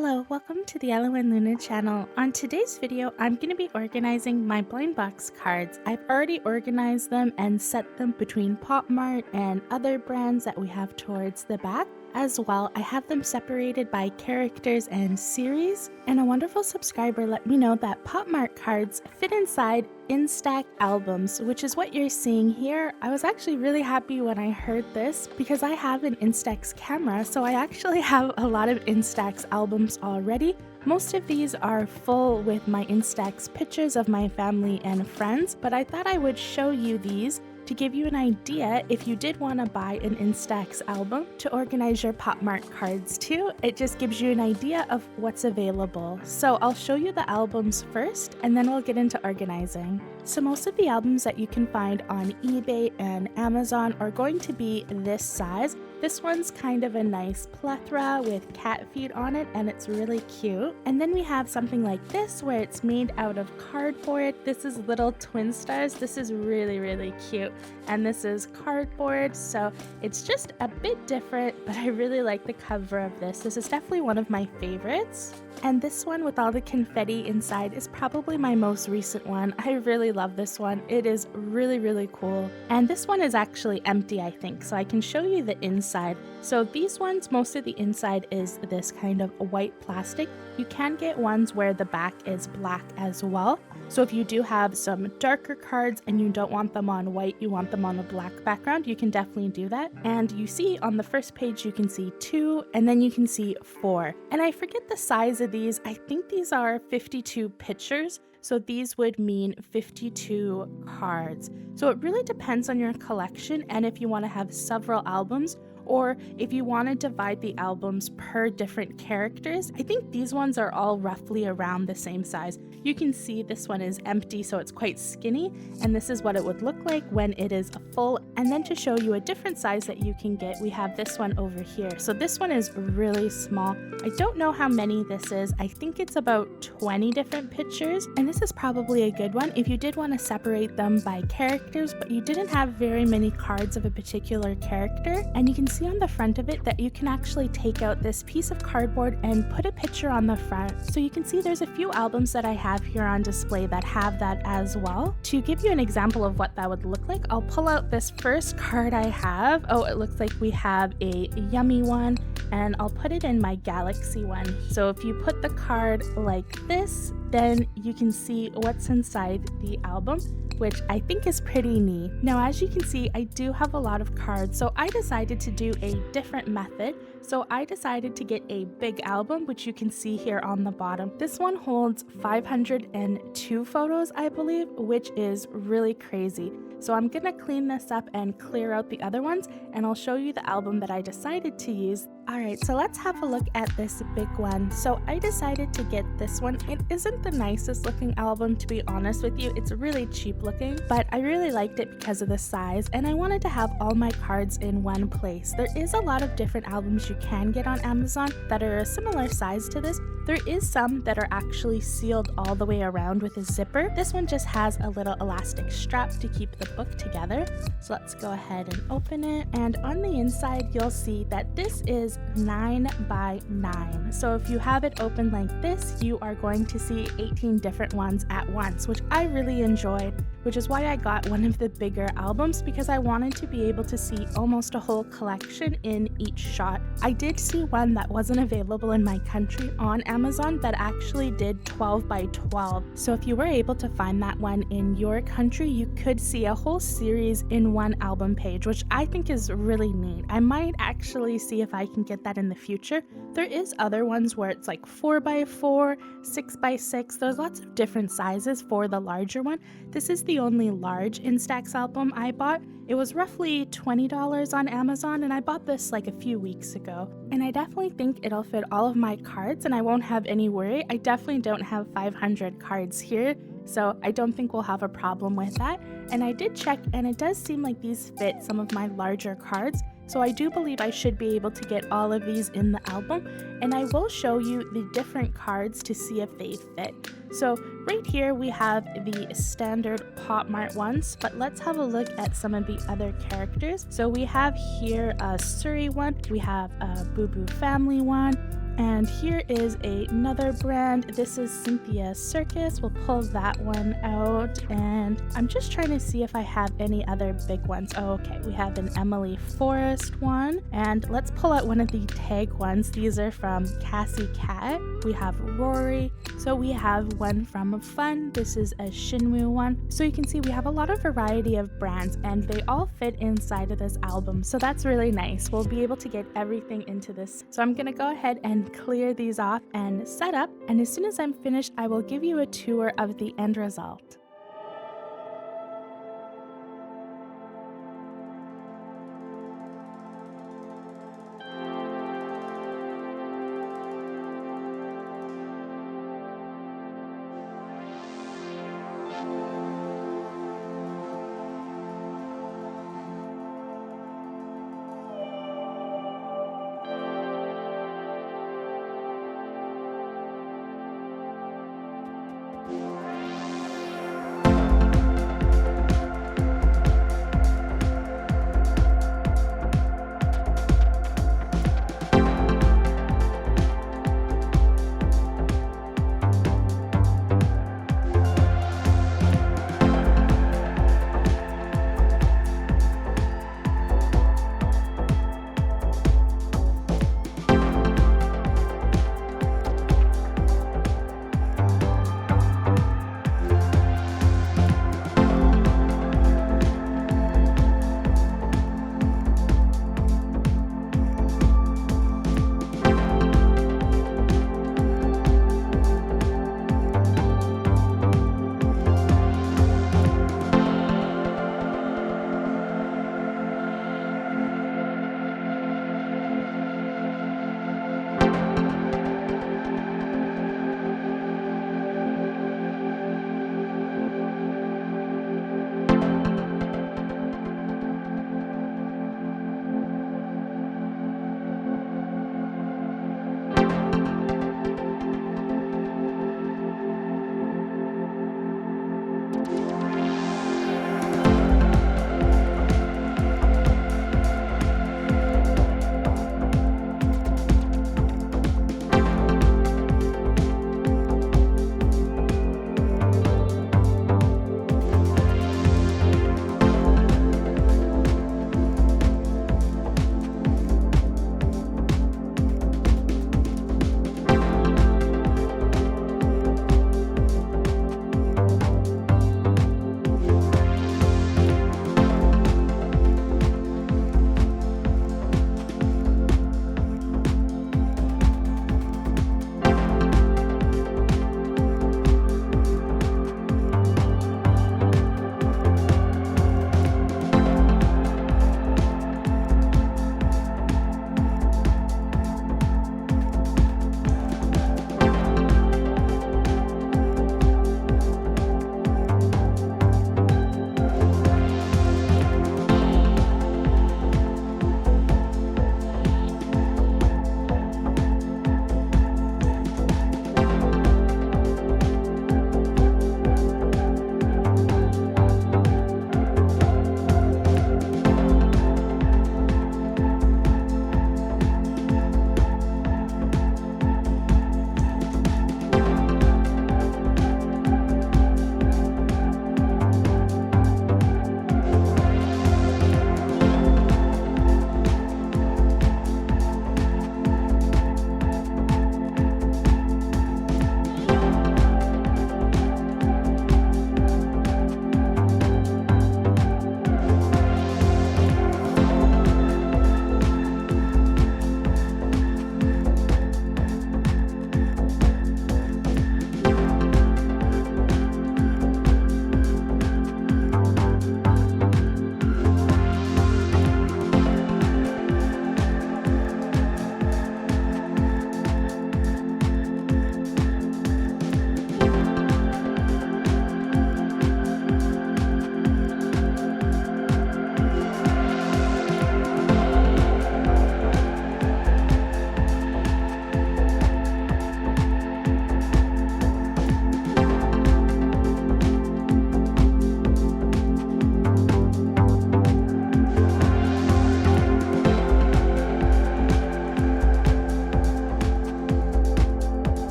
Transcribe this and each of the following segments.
Hello, welcome to the Ella and Luna channel. On today's video, I'm going to be organizing my blind box cards. I've already organized them and set them between Pop Mart and other brands that we have towards the back. As well, I have them separated by characters and series, and a wonderful subscriber let me know that Pop Mart cards fit inside Instax albums, which is what you're seeing here. I was actually really happy when I heard this because I have an Instax camera, so I actually have a lot of Instax albums already. Most of these are full with my Instax pictures of my family and friends, but I thought I would show you these to give you an idea if you did want to buy an Instax album to organize your Pop Mart cards too. It just gives you an idea of what's available. So I'll show you the albums first and then we'll get into organizing. So most of the albums that you can find on eBay and Amazon are going to be this size. This one's kind of a nice plethora with cat feet on it and it's really cute. And then we have something like this where it's made out of cardboard. This is little twin stars. This is really cute. And this is cardboard, so it's just a bit different, but I really like the cover of this. This is definitely one of my favorites. And this one with all the confetti inside is probably my most recent one. I really love this one. It is really cool. And this one is actually empty, I think, so I can show you the inside. So these ones, most of the inside is this kind of white plastic. You can get ones where the back is black as well. So if you do have some darker cards and you don't want them on white, you want them on a black background, you can definitely do that. And you see on the first page, you can see 2 and then you can see 4. And I forget the size of these. I think these are 52 pictures. So these would mean 52 cards. So it really depends on your collection and if you want to have several albums, or if you want to divide the albums per different characters. I think these ones are all roughly around the same size. You can see this one is empty, so it's quite skinny, and this is what it would look like when it is full. And then to show you a different size that you can get, we have this one over here. So this one is really small. I don't know how many this is. I think it's about 20 different pictures, and this is probably a good one if you did want to separate them by characters, but you didn't have very many cards of a particular character. And you can see on the front of it that you can actually take out this piece of cardboard and put a picture on the front. So you can see there's a few albums that I have here on display that have that as well. To give you an example of what that would look like, I'll pull out this first card I have. Oh, it looks like we have a yummy one, and I'll put it in my galaxy one. So if you put the card like this, then you can see what's inside the album, which I think is pretty neat. Now, as you can see, I do have a lot of cards, so I decided to do a different method. So I decided to get a big album, which you can see here on the bottom. This one holds 502 photos, I believe, which is really crazy. So I'm gonna clean this up and clear out the other ones, and I'll show you the album that I decided to use. Alright, so let's have a look at this big one. So I decided to get this one. It isn't the nicest looking album, to be honest with you. It's really cheap looking, but I really liked it because of the size, and I wanted to have all my cards in one place. There is a lot of different albums you can get on Amazon that are a similar size to this. There is some that are actually sealed all the way around with a zipper. This one just has a little elastic strap to keep the book together. So let's go ahead and open it. And on the inside, you'll see that this is 9 by 9. So if you have it open like this, you are going to see 18 different ones at once, which I really enjoyed, which is why I got one of the bigger albums, because I wanted to be able to see almost a whole collection in each shot. I did see one that wasn't available in my country on Amazon that actually did 12 by 12. So if you were able to find that one in your country, you could see a whole series in one album page, which I think is really neat. I might actually see if I can get that in the future. There is other ones where it's like 4 by 4, 6 by 6. There's lots of different sizes for the larger one. This is the only large Instax album I bought. It was roughly $20 on Amazon, and I bought this like a few weeks ago. And I definitely think it'll fit all of my cards and I won't have any worry. I definitely don't have 500 cards here, so I don't think we'll have a problem with that. And I did check, and it does seem like these fit some of my larger cards. So I do believe I should be able to get all of these in the album, and I will show you the different cards to see if they fit. So right here we have the standard Pop Mart ones, but let's have a look at some of the other characters. So we have here a Surrey one, we have a Boo Boo Family one, And here is another brand. This is Cynthia Circus. We'll pull that one out. And I'm just trying to see if I have any other big ones. Oh, okay. We have an Emily Forrest one. And let's pull out one of the tag ones. These are from Cassie Cat. We have Rory. So we have one from Fun. This is a Shinwoo one. So you can see we have a lot of variety of brands and they all fit inside of this album. So that's really nice. We'll be able to get everything into this. So I'm going to go ahead and clear these off and set up. And as soon as I'm finished, I will give you a tour of the end result.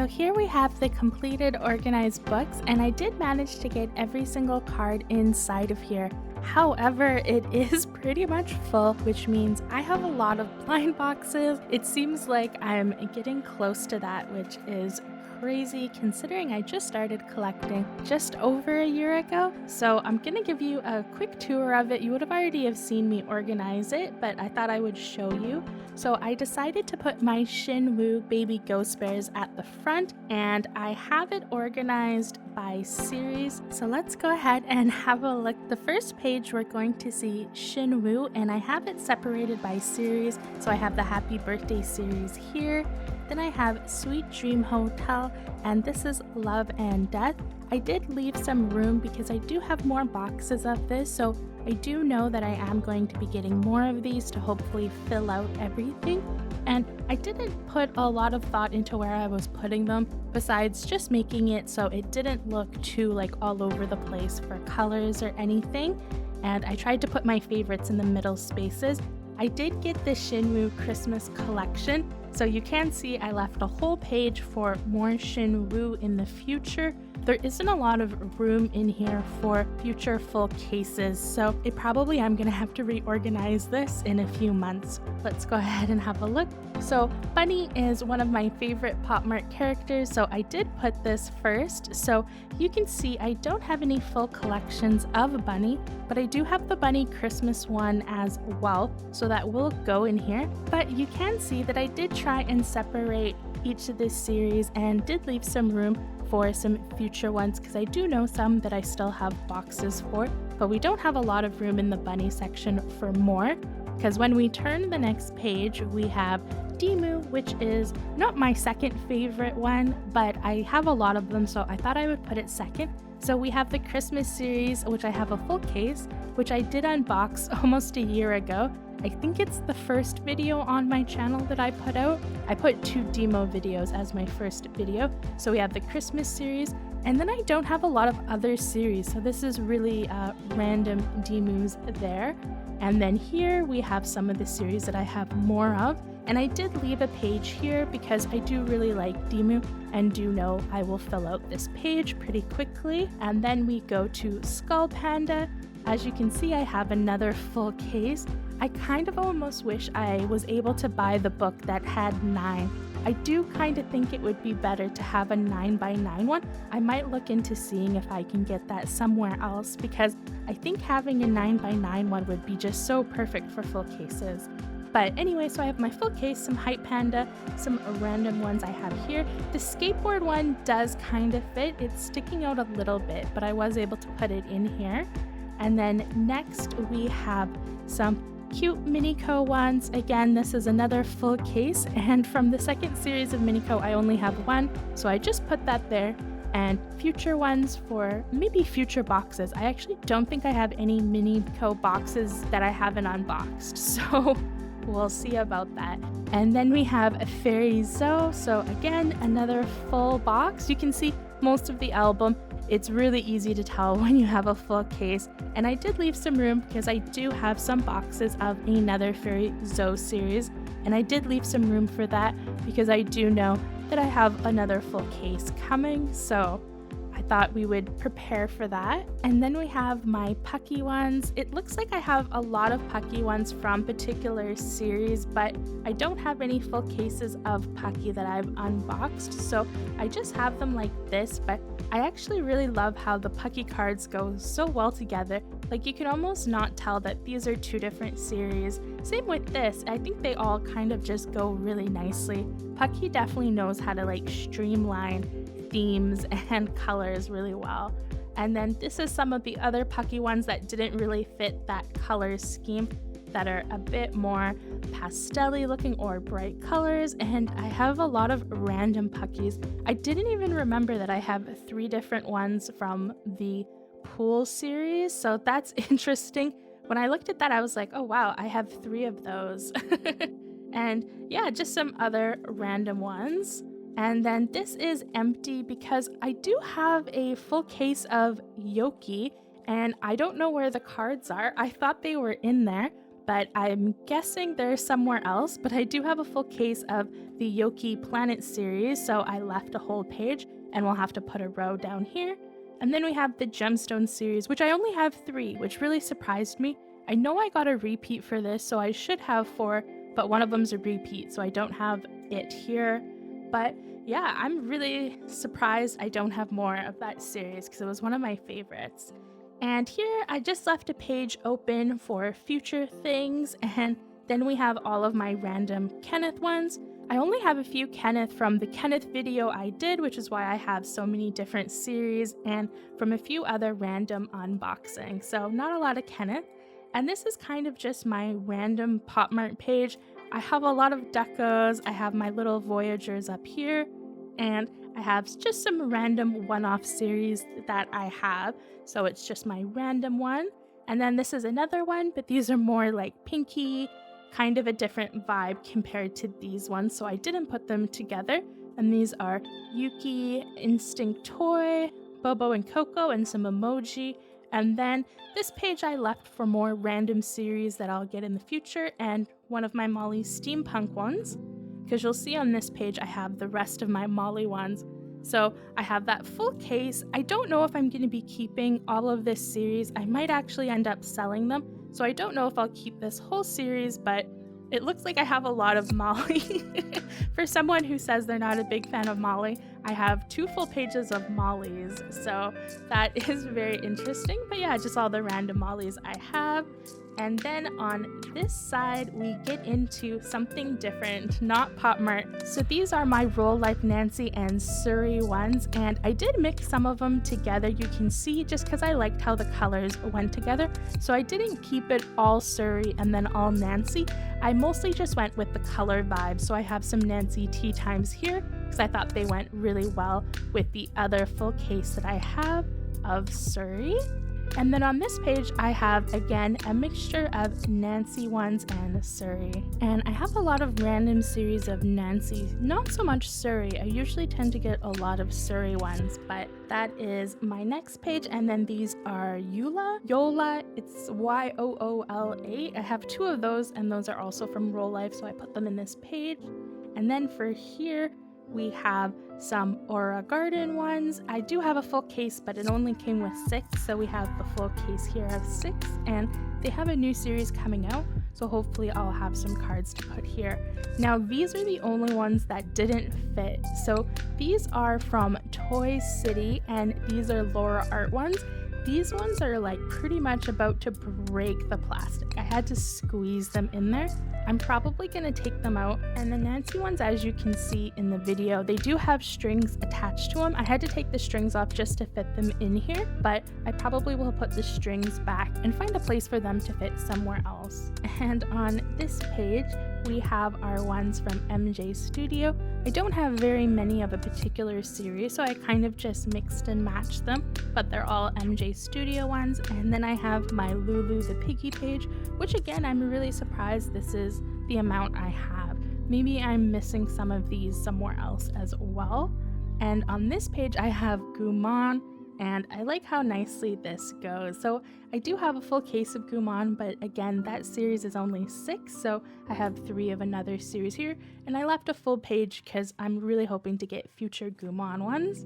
So here we have the completed organized books, and I did manage to get every single card inside of here. However, it is pretty much full, which means I have a lot of blind boxes. It seems like I'm getting close to that, which is crazy considering I just started collecting just over a year ago. So I'm gonna give you a quick tour of it. You would have already have seen me organize it, but I thought I would show you. So I decided to put my Shinwoo baby ghost bears at the front, and I have it organized by series. So let's go ahead and have a look. The first page we're going to see Shinwoo, and I have it separated by series. So I have the Happy Birthday series here. Then I have Sweet Dream Hotel, and this is Love and Death. I did leave some room because I do have more boxes of this, so I do know that I am going to be getting more of these to hopefully fill out everything. And I didn't put a lot of thought into where I was putting them, besides just making it so it didn't look too like all over the place for colors or anything. And I tried to put my favorites in the middle spaces. I did get the Shinwoo Christmas collection, so you can see I left a whole page for more Shinwoo in the future. There isn't a lot of room in here for future full cases, so I'm gonna have to reorganize this in a few months. Let's go ahead and have a look. So Bunny is one of my favorite Pop Mart characters, so I did put this first. So you can see I don't have any full collections of Bunny, but I do have the Bunny Christmas one as well, so that will go in here. But you can see that I did try and separate each of this series and did leave some room for some future ones, because I do know some that I still have boxes for, but we don't have a lot of room in the Bunny section for more, because when we turn the next page we have Demu, which is not my second favorite one, but I have a lot of them, so I thought I would put it second. So we have the Christmas series, which I have a full case, which I did unbox almost a year ago. I think it's the first video on my channel that I put out. I put 2 demo videos as my first video. So we have the Christmas series, and then I don't have a lot of other series. So this is really random Demus there. And then here we have some of the series that I have more of. And I did leave a page here because I do really like Demu and do know I will fill out this page pretty quickly. And then we go to Skull Panda. As you can see, I have another full case. I kind of almost wish I was able to buy the book that had 9. I do kind of think it would be better to have a 9x9 one. I might look into seeing if I can get that somewhere else, because I think having a 9x9 one would be just so perfect for full cases. But anyway, so I have my full case, some Hype Panda, some random ones I have here. The skateboard one does kind of fit. It's sticking out a little bit, but I was able to put it in here. And then next we have some cute Minico ones. Again, this is another full case, and from the second series of Minico I only have one, so I just put that there. And future ones for maybe future boxes. I actually don't think I have any Minico boxes that I haven't unboxed, so we'll see about that. And then we have a Fairy Zoe, so again, another full box. You can see most of the album. It's really easy to tell when you have a full case. And I did leave some room because I do have some boxes of another Fairy Zoe series. And I did leave some room for that because I do know that I have another full case coming. So I thought we would prepare for that. And then we have my Pucky ones. It looks like I have a lot of Pucky ones from particular series, but I don't have any full cases of Pucky that I've unboxed. So I just have them like this, but I actually really love how the Pucky cards go so well together. Like, you can almost not tell that these are 2 different series. Same with this. I think they all kind of just go really nicely. Pucky definitely knows how to like streamline themes and colors really well. And then this is some of the other Pucky ones that didn't really fit that color scheme, that are a bit more pastel-y looking or bright colors. And I have a lot of random Puckies. I didn't even remember that I have 3 different ones from the Pool series, so that's interesting. When I looked at that, I was like, oh wow, I have 3 of those. And yeah, just some other random ones. And then this is empty because I do have a full case of Yoki, and I don't know where the cards are. I thought they were in there, but I'm guessing they're somewhere else. But I do have a full case of the Yoki Planet series, so I left a whole page, and we'll have to put a row down here. And then we have the Gemstone series, which I only have 3, which really surprised me. I know I got a repeat for this, so I should have 4, but one of them's a repeat, so I don't have it here. But yeah, I'm really surprised I don't have more of that series because it was one of my favorites. And here I just left a page open for future things, and then we have all of my random Kenneth ones. I only have a few Kenneth from the Kenneth video I did, which is why I have so many different series, and from a few other random unboxing. So not a lot of Kenneth. And this is kind of just my random Pop Mart page. I have a lot of decos, I have my little Voyagers up here, and I have just some random one-off series that I have. So it's just my random one. And then this is another one, but these are more like pinky, kind of a different vibe compared to these ones. So I didn't put them together. And these are Yuki, Instinct Toy, Bobo and Coco, and some emoji. And then this page I left for more random series that I'll get in the future, and one of my Molly Steampunk ones, because you'll see on this page I have the rest of my Molly ones. So I have that full case. I don't know if I'm going to be keeping all of this series. I might actually end up selling them, so I don't know if I'll keep this whole series, but it looks like I have a lot of Molly. For someone who says they're not a big fan of Molly, I have 2 full pages of Mollies, so that is very interesting. But yeah, just all the random Mollies I have. And then on this side, we get into something different, not Pop Mart. So these are my Roll Life Nancy and Surrey ones, and I did mix some of them together, you can see, just because I liked how the colors went together. So I didn't keep it all Surrey and then all Nancy. I mostly just went with the color vibe. So I have some Nancy Tea Times here, because I thought they went really well with the other full case that I have of Surrey. And then on this page, I have, again, a mixture of Nancy ones and Surrey. And I have a lot of random series of Nancy, not so much Surrey. I usually tend to get a lot of Surrey ones, but that is my next page. And then these are Yola, it's Yoola. I have 2 of those, and those are also from Roll Life, so I put them in this page. And then for here, we have some Aura Garden ones. I do have a full case, but it only came with 6, so we have the full case here of 6, and they have a new series coming out, so hopefully I'll have some cards to put here. Now these are the only ones that didn't fit. So these are from Toy City, and these are Laura Art ones. These ones are like pretty much about to break the plastic. I had to squeeze them in there. I'm probably going to take them out. And the Nancy ones, as you can see in the video, they do have strings attached to them. I had to take the strings off just to fit them in here, but I probably will put the strings back and find a place for them to fit somewhere else. And on this page, we have our ones from MJ Studio. I don't have very many of a particular series, so I kind of just mixed and matched them, but they're all MJ Studio ones. And then I have my Lulu the Piggy page, which again, I'm really surprised this is the amount I have. Maybe I'm missing some of these somewhere else as well. And on this page, I have Gumon, and I like how nicely this goes. So I do have a full case of Gumon, but again, that series is only 6, so I have 3 of another series here, and I left a full page because I'm really hoping to get future Gumon ones.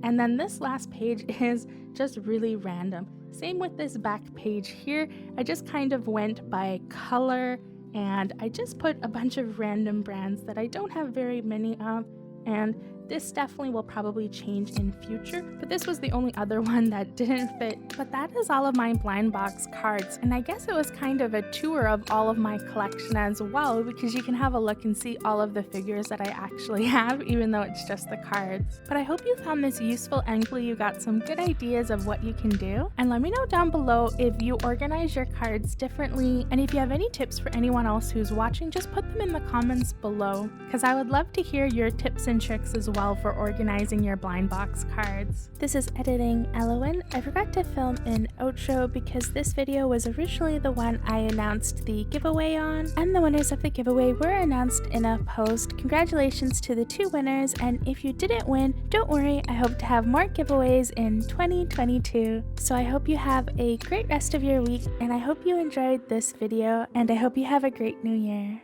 And then this last page is just really random. Same with this back page here. I just kind of went by color, and I just put a bunch of random brands that I don't have very many of, and this definitely will probably change in future, but this was the only other one that didn't fit. But that is all of my blind box cards, and I guess it was kind of a tour of all of my collection as well, because you can have a look and see all of the figures that I actually have, even though it's just the cards. But I hope you found this useful, and hopefully you got some good ideas of what you can do. And let me know down below if you organize your cards differently, and if you have any tips for anyone else who's watching, just put them in the comments below, because I would love to hear your tips and tricks as well for organizing your blind box cards. This is editing Elowen. I forgot to film an outro because this video was originally the one I announced the giveaway on, and the winners of the giveaway were announced in a post. Congratulations to the 2 winners, and if you didn't win, don't worry, I hope to have more giveaways in 2022. So I hope you have a great rest of your week, and I hope you enjoyed this video, and I hope you have a great new year.